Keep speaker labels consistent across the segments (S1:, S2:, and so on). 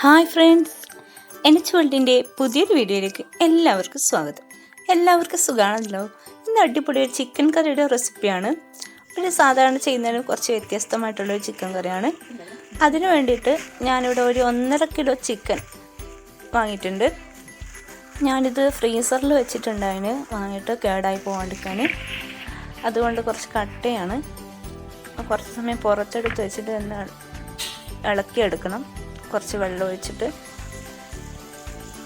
S1: Hi friends, എൻ്റെ ചുവട്ടിൻ്റെ പുതിയൊരു വീഡിയോയിലേക്ക് എല്ലാവർക്കും സ്വാഗതം. എല്ലാവർക്കും സുഖമാണല്ലോ. ഇന്ന് അടിപൊളി ഒരു ചിക്കൻ കറിയുടെ റെസിപ്പിയാണ്. ഒരു സാധാരണ ചെയ്യുന്നതിന് കുറച്ച് വ്യത്യസ്തമായിട്ടുള്ളൊരു ചിക്കൻ കറിയാണ്. അതിന് വേണ്ടിയിട്ട് ഞാനിവിടെ ഒരു 1.5 കിലോ ചിക്കൻ വാങ്ങിയിട്ടുണ്ട്. ഞാനിത് ഫ്രീസറിൽ വെച്ചിട്ടുണ്ടായിന് വാങ്ങിയിട്ട് കേടായി പോകാണ്ടിരിക്കാൻ. അതുകൊണ്ട് കുറച്ച് കട്ടയാണ്. കുറച്ച് സമയം പുറത്തെടുത്ത് വെച്ചിട്ട് ഒന്ന് ഇളക്കിയെടുക്കണം. കുറച്ച് വെള്ളം ഒഴിച്ചിട്ട്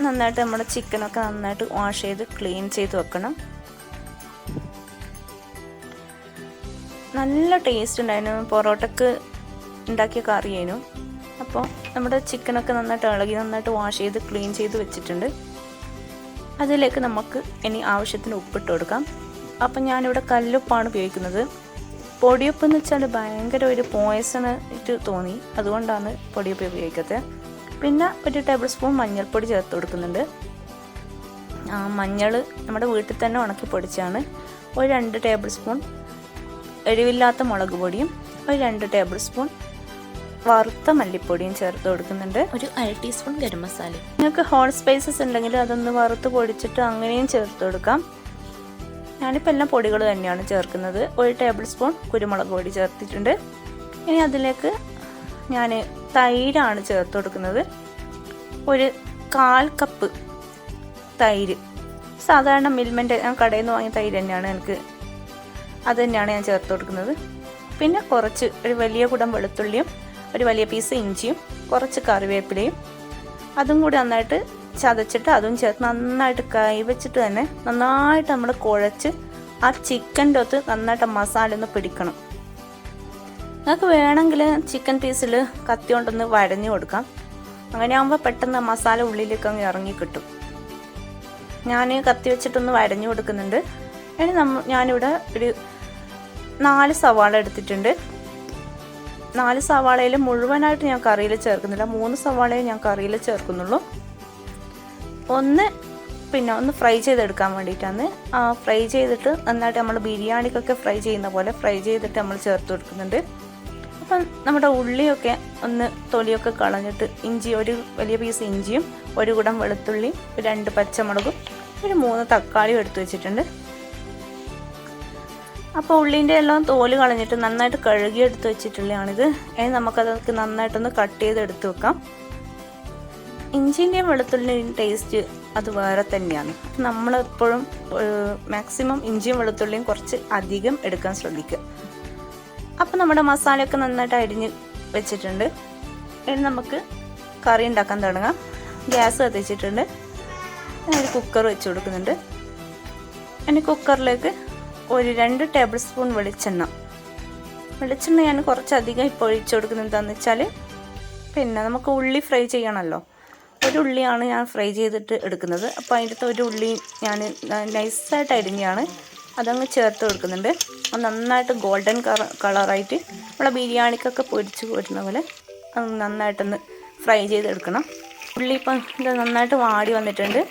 S1: നന്നായിട്ട് നമ്മുടെ ചിക്കനൊക്കെ നന്നായിട്ട് വാഷ് ചെയ്ത് ക്ലീൻ ചെയ്ത് വെക്കണം. നല്ല ടേസ്റ്റ് ഉണ്ടായിരുന്നു. പൊറോട്ടക്ക് ഉണ്ടാക്കിയ കറിയേനു. അപ്പോൾ നമ്മുടെ ചിക്കനൊക്കെ നന്നായിട്ട് ഇളകി നന്നായിട്ട് വാഷ് ചെയ്ത് ക്ലീൻ ചെയ്ത് വെച്ചിട്ടുണ്ട്. അതിലേക്ക് നമുക്ക് ഇനി ആവശ്യത്തിന് ഉപ്പിട്ട് കൊടുക്കാം. അപ്പം ഞാനിവിടെ കല്ലുപ്പാണ് ഉപയോഗിക്കുന്നത്. പൊടിയുപ്പ് എന്ന് വെച്ചാൽ ഭയങ്കര ഒരു പോയ്സൺ ആയിട്ട് തോന്നി, അതുകൊണ്ടാണ് പൊടിയുപ്പ് ഉപയോഗിക്കുന്നത്. പിന്നെ ഒരു ടേബിൾ സ്പൂൺ മഞ്ഞൾപ്പൊടി ചേർത്ത് കൊടുക്കുന്നുണ്ട്. മഞ്ഞൾ നമ്മുടെ വീട്ടിൽ തന്നെ ഉണക്കി പൊടിച്ചാണ്. ഒരു 2 ടേബിൾ സ്പൂൺ എരിവില്ലാത്ത മുളക് പൊടിയും ഒരു 2 ടേബിൾ സ്പൂൺ വറുത്ത മല്ലിപ്പൊടിയും ചേർത്ത് കൊടുക്കുന്നുണ്ട്. ഒരു 1/2 ടീസ്പൂൺ ഗരം മസാല. നിങ്ങൾക്ക് ഹോൾ സ്പൈസസ് ഉണ്ടെങ്കിൽ അതൊന്ന് വറുത്ത് പൊടിച്ചിട്ട് അങ്ങനെയും ചേർത്ത് കൊടുക്കാം. ഞാനിപ്പോൾ എല്ലാം പൊടികൾ തന്നെയാണ് ചേർക്കുന്നത്. ഒരു ടേബിൾ സ്പൂൺ കുരുമുളക് പൊടി ചേർത്തിട്ടുണ്ട്. ഇനി അതിലേക്ക് ഞാൻ തൈരാണ് ചേർത്ത് കൊടുക്കുന്നത്. ഒരു 1/4 കപ്പ് തൈര്. സാധാരണ മിൽമൻ്റെ ഞാൻ കടയിൽ നിന്ന് വാങ്ങിയ തൈര് തന്നെയാണ് അത് തന്നെയാണ് ഞാൻ ചേർത്ത് കൊടുക്കുന്നത്. പിന്നെ കുറച്ച് ഒരു വലിയ കുടം വെളുത്തുള്ളിയും ഒരു വലിയ പീസ് ഇഞ്ചിയും കുറച്ച് കറിവേപ്പിലയും അതും കൂടി നന്നായിട്ട് ചതച്ചിട്ട് അതും ചേർത്ത് നന്നായിട്ട് കൈവച്ചിട്ട് തന്നെ നന്നായിട്ട് നമ്മൾ കുഴച്ച് ആ ചിക്കൻ്റെ ഒത്ത് നന്നായിട്ട് മസാല ഒന്ന് പിടിക്കണം. നിങ്ങൾക്ക് വേണമെങ്കിൽ ചിക്കൻ പീസിൽ കത്തി കൊണ്ടൊന്ന് വരഞ്ഞു കൊടുക്കാം. അങ്ങനെ ആകുമ്പോൾ പെട്ടെന്ന് മസാല ഉള്ളിലേക്ക് അങ്ങ് ഇറങ്ങി കിട്ടും. ഞാൻ കത്തി വെച്ചിട്ടൊന്ന് വരഞ്ഞു കൊടുക്കുന്നുണ്ട്. ഇനി ഞാനിവിടെ ഒരു 4 സവാള എടുത്തിട്ടുണ്ട്. 4 സവാളയിൽ മുഴുവനായിട്ട് ഞാൻ കറിയിൽ ചേർക്കുന്നില്ല. 3 സവാളയെ ഞാൻ കറിയിൽ ചേർക്കുന്നുള്ളൂ. ഒന്ന് ഫ്രൈ ചെയ്തെടുക്കാൻ വേണ്ടിയിട്ടാണ്. ഫ്രൈ ചെയ്തിട്ട് നന്നായിട്ട് നമ്മൾ ബിരിയാണിക്കൊക്കെ ഫ്രൈ ചെയ്യുന്ന പോലെ ഫ്രൈ ചെയ്തിട്ട് നമ്മൾ ചേർത്ത് കൊടുക്കുന്നുണ്ട്. അപ്പം നമ്മുടെ ഉള്ളിയൊക്കെ ഒന്ന് തൊലിയൊക്കെ കളഞ്ഞിട്ട് ഒരു വലിയ പീസ് ഇഞ്ചിയും ഒരു കുടം വെളുത്തുള്ളിയും 2 പച്ചമുളകും ഒരു 3 തക്കാളിയും എടുത്ത് വെച്ചിട്ടുണ്ട്. അപ്പോൾ ഉള്ളിൻ്റെ എല്ലാം തോല് കളഞ്ഞിട്ട് നന്നായിട്ട് കഴുകി എടുത്ത് വെച്ചിട്ടുള്ളതാണിത്. ഇനി നമുക്കതൊക്കെ നന്നായിട്ടൊന്ന് കട്ട് ചെയ്തെടുത്ത് വെക്കാം. ഇഞ്ചിൻ്റെയും വെളുത്തുള്ളിൻ്റെയും ടേസ്റ്റ് അത് വേറെ തന്നെയാണ്. നമ്മളെപ്പോഴും മാക്സിമം ഇഞ്ചിയും വെളുത്തുള്ളിയും കുറച്ച് അധികം എടുക്കാൻ ശ്രദ്ധിക്കുക. അപ്പോൾ നമ്മുടെ മസാലയൊക്കെ നന്നായിട്ട് അരിഞ്ഞ് വെച്ചിട്ടുണ്ട്. ഇനി നമുക്ക് കറി ഉണ്ടാക്കാൻ തുടങ്ങാം. ഗ്യാസ് കത്തിച്ചിട്ടുണ്ട്. ഞാൻ കുക്കർ വെച്ച് കൊടുക്കുന്നുണ്ട്. ഇനി കുക്കറിലേക്ക് ഒരു 2 ടേബിൾ സ്പൂൺ വെളിച്ചെണ്ണ ഞാൻ കുറച്ചധികം ഇപ്പോൾ ഒഴിച്ചു കൊടുക്കുന്നത് എന്താണെന്ന് വെച്ചാൽ നമുക്ക് ഉള്ളി ഫ്രൈ ചെയ്യണമല്ലോ. ഒരു ഉള്ളിയാണ് ഞാൻ ഫ്രൈ ചെയ്തിട്ട് എടുക്കുന്നത്. അപ്പോൾ അതിൻ്റെ ഒരു ഉള്ളി ഞാൻ നൈസായിട്ട് അരിഞ്ഞാണ് അതങ്ങ് ചേർത്ത് കൊടുക്കുന്നുണ്ട്. അത് നന്നായിട്ട് ഗോൾഡൻ കളറായിട്ട് നമ്മളെ ബിരിയാണിക്കൊക്കെ പൊരിച്ച് പോരുന്ന പോലെ നന്നായിട്ടൊന്ന് ഫ്രൈ ചെയ്തെടുക്കണം. ഉള്ളി ഇപ്പം ഇത് നന്നായിട്ട് വാടി വന്നിട്ടുണ്ട്.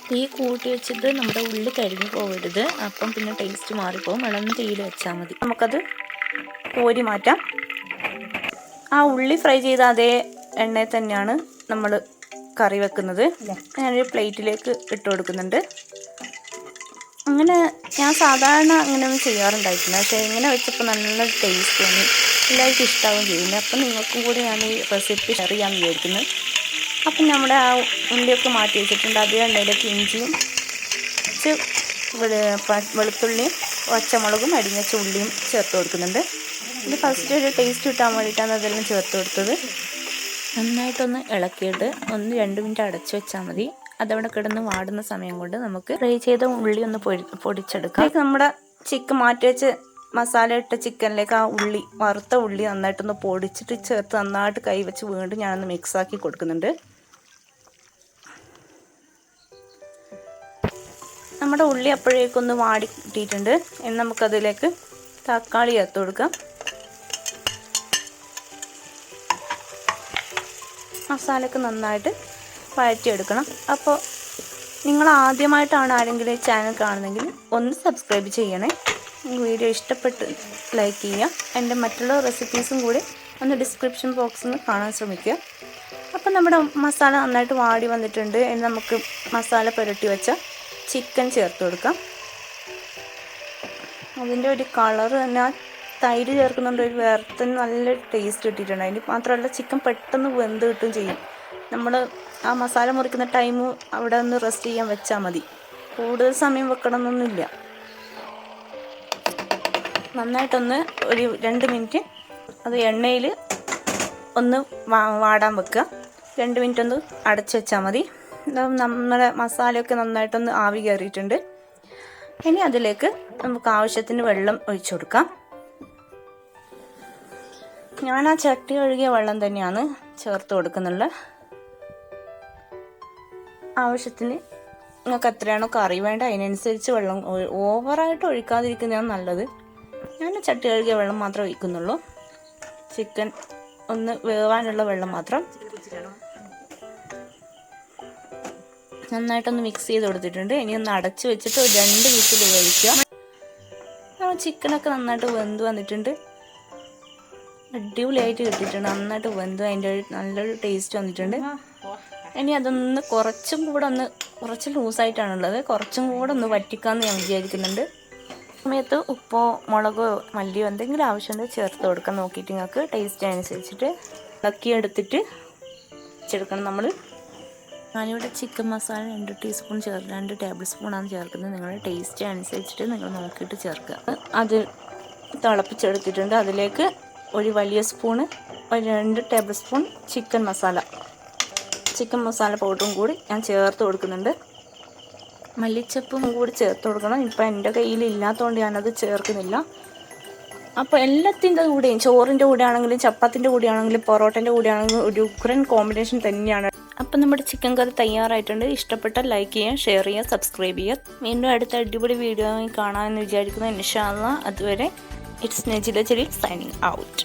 S1: തീ കൂട്ടി വെച്ചിട്ട് നമ്മുടെ ഉള്ളി കരിഞ്ഞു പോകരുത്. അപ്പം പിന്നെ ടേസ്റ്റ് മാറിപ്പോകും. ഇളന്ന് തീയിൽ വെച്ചാൽ മതി. നമുക്കത് കോരി മാറ്റാം. ആ ഉള്ളി ഫ്രൈ ചെയ്ത അതേ എണ്ണയിൽ തന്നെയാണ് നമ്മൾ കറി വെക്കുന്നത്. ഞാനൊരു പ്ലേറ്റിലേക്ക് ഇട്ട് കൊടുക്കുന്നുണ്ട്. ഞാൻ സാധാരണ അങ്ങനെയൊന്നും ചെയ്യാറുണ്ടായിട്ടില്ല. പക്ഷേ ഇങ്ങനെ വെച്ചപ്പോൾ നല്ല ടേസ്റ്റ് തോന്നി. എല്ലാവർക്കും ഇഷ്ടമാവുകയും ചെയ്യുന്നു. അപ്പം നിങ്ങൾക്കും കൂടി ഞാൻ ഈ റെസിപ്പി ഷെയർ ചെയ്യാൻ വിചാരിക്കുന്നു. അപ്പം നമ്മുടെ ആ ഉള്ളിയൊക്കെ മാറ്റി വെച്ചിട്ടുണ്ട്. അതേ എണ്ണയിലേക്ക് ഇഞ്ചിയും വെളുത്തുള്ളിയും പച്ചമുളകും അരിഞ്ഞ ഉള്ളിയും ചേർത്ത് കൊടുക്കുന്നുണ്ട്. ഇത് ഫസ്റ്റ് ഒരു ടേസ്റ്റ് കിട്ടാൻ വേണ്ടിയിട്ടാണ് അതെല്ലാം ചേർത്ത് കൊടുത്തത്. നന്നായിട്ടൊന്ന് ഇളക്കിയിട്ട് 1-2 മിനിറ്റ് അടച്ചു വെച്ചാൽ മതി. അതവിടെ കിടന്ന് വാടുന്ന സമയം കൊണ്ട് നമുക്ക് ഫ്രൈ ചെയ്ത ഉള്ളി ഒന്ന് പൊടിച്ചെടുക്കാം. നമ്മുടെ ചിക്കൻ മാറ്റി വെച്ച് മസാല ഇട്ട ചിക്കനിലേക്ക് ആ വറുത്ത ഉള്ളി നന്നായിട്ടൊന്ന് പൊടിച്ചിട്ട് ചേർത്ത് നന്നായിട്ട് കൈ വെച്ച് വീണ്ടും ഞാനൊന്ന് മിക്സാക്കി കൊടുക്കുന്നുണ്ട്. നമ്മുടെ ഉള്ളി അപ്പോഴേക്കൊന്ന് വാടി കിട്ടിയിട്ടുണ്ട്. ഇനി നമുക്കതിലേക്ക് തക്കാളി ചേർത്ത് കൊടുക്കാം. മസാലയൊക്കെ നന്നായിട്ട് വഴറ്റിയെടുക്കണം. അപ്പോൾ നിങ്ങൾ ആദ്യമായിട്ടാണ് ആരെങ്കിലും ഈ ചാനൽ കാണുന്നതെങ്കിൽ ഒന്ന് സബ്സ്ക്രൈബ് ചെയ്യണേ. വീഡിയോ ഇഷ്ടപ്പെട്ട് ലൈക്ക് ചെയ്യുക. എൻ്റെ മറ്റുള്ള റെസിപ്പീസും കൂടി ഒന്ന് ഡിസ്ക്രിപ്ഷൻ ബോക്സിൽ നിന്ന് കാണാൻ ശ്രമിക്കുക. അപ്പോൾ നമ്മുടെ മസാല നന്നായിട്ട് വാടി വന്നിട്ടുണ്ട്. ഇനി നമുക്ക് മസാല പുരട്ടി വെച്ച ചിക്കൻ ചേർത്ത് കൊടുക്കാം. അതിൻ്റെ ഒരു കളർ തന്നെ, തൈര് ചേർക്കുന്നുണ്ട്, ഒരു വേറെ തന്നെ നല്ല ടേസ്റ്റ് കിട്ടിയിട്ടുണ്ട്. അതിന് മാത്രമല്ല ചിക്കൻ പെട്ടെന്ന് വെന്ത് കിട്ടുകയും ചെയ്യും. നമ്മൾ ആ മസാല മുറിക്കുന്ന ടൈം അവിടെ ഒന്ന് റെസ്റ്റ് ചെയ്യാൻ വെച്ചാൽ മതി. കൂടുതൽ സമയം വെക്കണമെന്നൊന്നുമില്ല. നന്നായിട്ടൊന്ന് ഒരു 2 മിനിറ്റ് അത് എണ്ണയിൽ ഒന്ന് വാടാൻ വെക്കുക. 2 മിനിറ്റ് ഒന്ന് അടച്ചു വെച്ചാൽ മതി. നമ്മുടെ മസാലയൊക്കെ നന്നായിട്ടൊന്ന് ആവി കയറിയിട്ടുണ്ട്. ഇനി അതിലേക്ക് നമുക്ക് ആവശ്യത്തിന് വെള്ളം ഒഴിച്ചു കൊടുക്കാം. ഞാൻ ആ ചട്ടി കഴുകിയ വെള്ളം തന്നെയാണ് ചേർത്ത് കൊടുക്കുന്നുള്ളത്. ആവശ്യത്തിന് നിങ്ങൾക്ക് എത്രയാണോ കറി വേണ്ട അതിനനുസരിച്ച് വെള്ളം, ഓവറായിട്ട് ഒഴിക്കാതിരിക്കുന്നതാണ് നല്ലത്. ഞാൻ ചട്ടി കഴുകിയ വെള്ളം മാത്രമേ ഒഴിക്കുന്നുള്ളൂ. ചിക്കൻ ഒന്ന് വേവാനുള്ള വെള്ളം മാത്രം. നന്നായിട്ടൊന്ന് മിക്സ് ചെയ്ത് കൊടുത്തിട്ടുണ്ട്. ഇനി ഒന്ന് അടച്ച് വെച്ചിട്ട് ഒരു 2 വിസിൽ വേവിക്കുക. ചിക്കനൊക്കെ നന്നായിട്ട് വെന്ത് വന്നിട്ടുണ്ട്. അടിപൊളിയായിട്ട് കിട്ടിയിട്ടുണ്ട്. നന്നായിട്ട് വെന്ത് അതിൻ്റെ നല്ലൊരു ടേസ്റ്റ് വന്നിട്ടുണ്ട്. ഇനി അതൊന്ന് കുറച്ച് ലൂസായിട്ടാണുള്ളത്. കുറച്ചും കൂടെ ഒന്ന് വറ്റിക്കാമെന്ന് ഞാൻ വിചാരിക്കുന്നുണ്ട്. സമയത്ത് ഉപ്പോ മുളകോ മല്ലിയോ എന്തെങ്കിലും ആവശ്യമുണ്ടെങ്കിൽ ചേർത്ത് കൊടുക്കാൻ നോക്കിയിട്ട് നിങ്ങൾക്ക് ടേസ്റ്റ് അനുസരിച്ചിട്ട് ഇളക്കി എടുത്തിട്ട് വെച്ചെടുക്കണം. ഞാനിവിടെ ചിക്കൻ മസാല 2 ടീസ്പൂൺ 2 ടേബിൾ സ്പൂണാണ് ചേർക്കുന്നത്. നിങ്ങളുടെ ടേസ്റ്റ് അനുസരിച്ചിട്ട് നിങ്ങൾ നോക്കിയിട്ട് ചേർക്കുക. അത് തിളപ്പിച്ചെടുത്തിട്ടുണ്ട്. അതിലേക്ക് ഒരു വലിയ spoon 2 table spoon chicken masala പൗഡറും കൂടി ഞാൻ ചേർത്ത് കൊടുക്കുന്നുണ്ട്. മല്ലിച്ചപ്പും കൂടി ചേർത്ത് കൊടുക്കണം. ഇപ്പം എൻ്റെ കയ്യിൽ ഇല്ലാത്തതുകൊണ്ട് ഞാനത് ചേർക്കുന്നില്ല. അപ്പോൾ എല്ലാത്തിൻ്റെ കൂടെയും, ചോറിൻ്റെ കൂടെ ആണെങ്കിലും ചപ്പാത്തിൻ്റെ കൂടെ ആണെങ്കിലും പൊറോട്ടൻ്റെ കൂടെ ആണെങ്കിലും ഒരു ഉഗ്രൻ കോമ്പിനേഷൻ തന്നെയാണ്. അപ്പം നമ്മുടെ ചിക്കൻ കറി തയ്യാറായിട്ടുണ്ട്. ഇഷ്ടപ്പെട്ടാൽ ലൈക്ക് ചെയ്യുക, ഷെയർ ചെയ്യുക, സബ്സ്ക്രൈബ് ചെയ്യുക. വീണ്ടും അടുത്ത അടിപൊളി വീഡിയോ കാണാമെന്ന് വിചാരിക്കുന്നു. ഇൻഷാ അല്ലാഹ്. അതുവരെ it's Najla Jaleel signing out.